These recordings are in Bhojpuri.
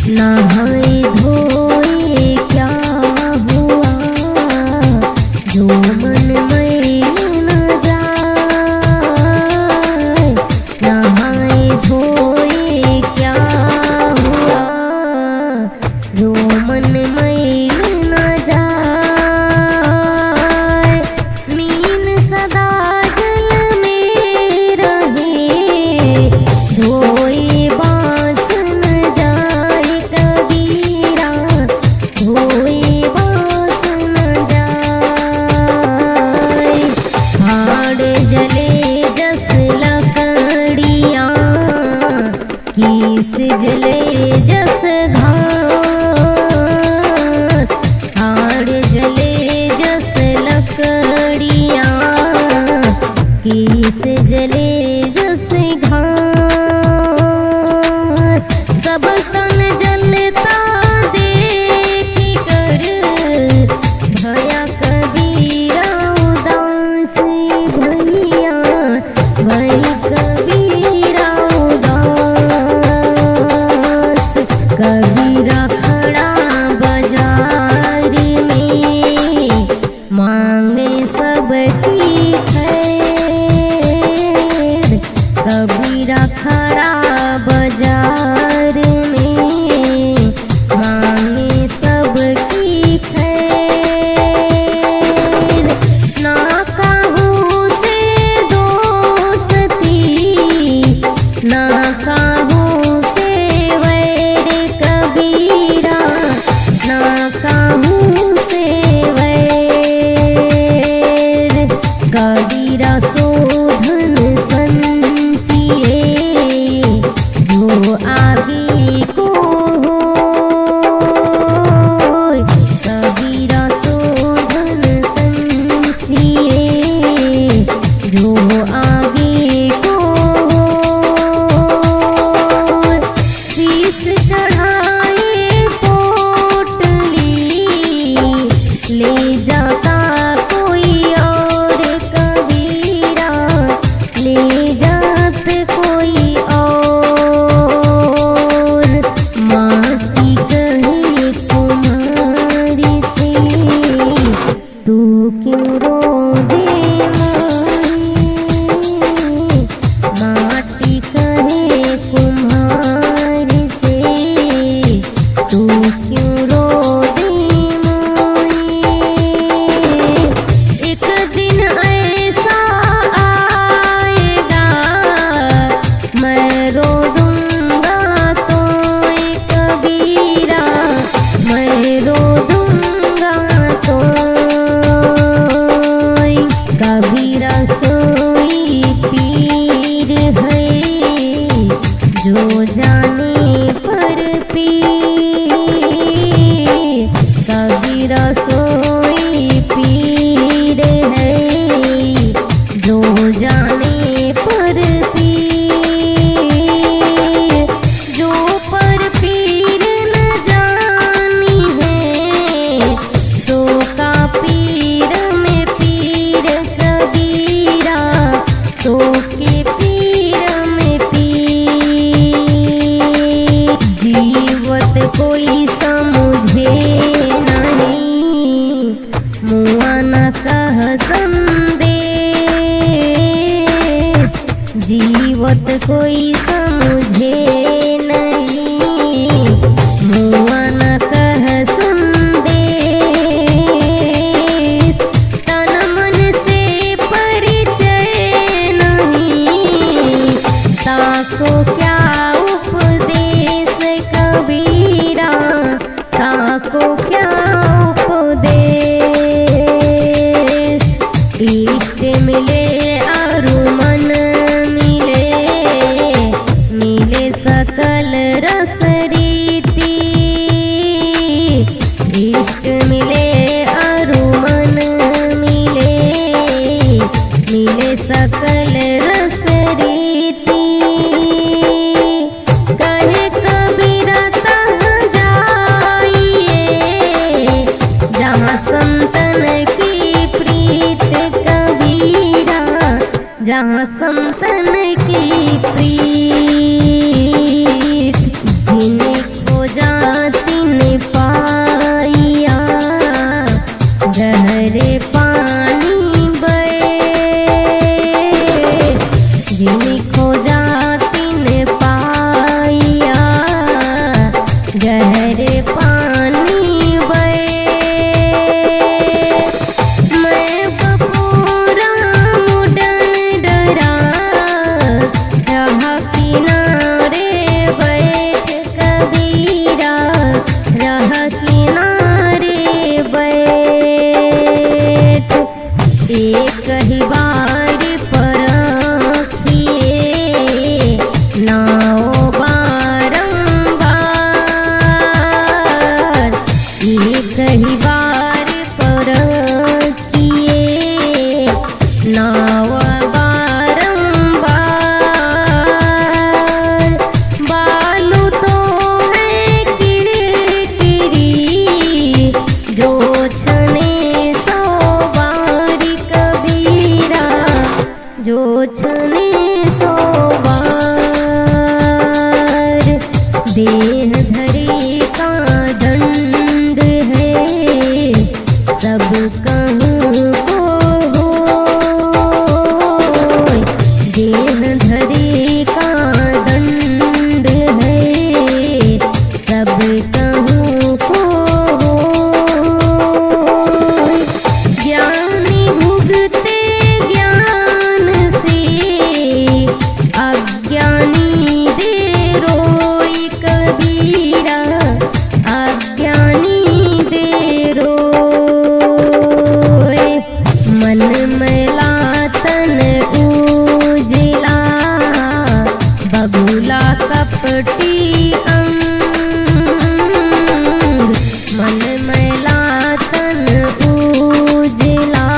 नहाए धोए क्या हुआ जो मन में न जाए। नहाए धोए क्या हुआ जो मन में न जाए। मीन सदा जल में रहे धोए बांस न जाए। कबीरा धोए बांस न जाए। हाड़ जले जस लकड़ियाँ किस जले जस घास। हाड़ जले जस लकड़ियाँ किस जले जस घास। सब तन जलता देख कर भया कबीरा उदास। भैया भई कबीरा उदास। कबीरा खड़ा बाजार में मांगे सबकी खैर। कबीरा खड़ा बाजार में मांगे सबकी खैर। ना कहूँ से दोस्ती ना कहूँ से वैर। कबीरा ना कहूँ से वैर। कबीरा शोधन संचिए जो आगे को होय। कबीरा शोधन संचिए जो आगे को होय। शीश चढ़ाए पोटली ले जाता कोई और। कबीरा ले जात कोई और। माटी कहे कुम्हारी से तू क्यों रो दे माई। माटी कहे कुम्हारी से तू क्यों रो दे माई। एक दिन ऐसा आएगा मैं रो दूंगा तो। कबीरा मैं रो दूंगा तो। कबीरा सोई पीर है जो जाने पर पीर। कबीरा सोई पीर है जो जाने पर पीर। जो पर पीर न जानी है सो का पीर में पीर। कबीरा सो के पीर में पीर। जीवत कोई समझे नहीं मुआ न कह संदेश। जीवत कोई समझे नहीं मुआ न कह संदेश। तन मन से परिचय नहीं ताको क्या उपदेश। कबीरा ताको क्या उपदेश। इष्ट मिले अरु मन मिले मिले सकल रस रीति। इष्ट मिले अरु मन मिले मिले सकल रस रीति। कहे कबीरा तहाँ जाइए जहाँ संतन की प्रीत। कबीरा जहाँ संतन की प्रीत। जिनकी देह धरे का दंड है सब कहूँ को होय। देह धरे का दंड है सब कहूँ को होय। ज्ञानी भुगते ज्ञान से अज्ञानी दे रोई कबीरा अज्ञानी दे रोए। मन मैला तन उजला बगुला कपटी अंग। मन मैला तन उजला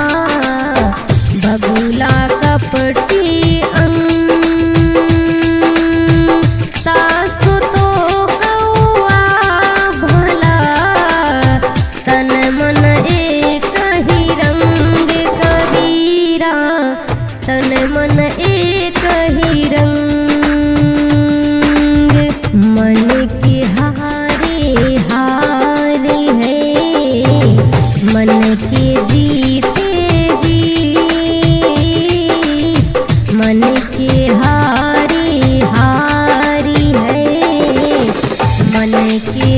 बगुला कपटी अंग। सासु तो कौआ भला तन मन एक ही रंग कबीरा तन मन एक ही रंग। मन की हारे हारे है मन के जीते जी। मन के हारी हारी है मन के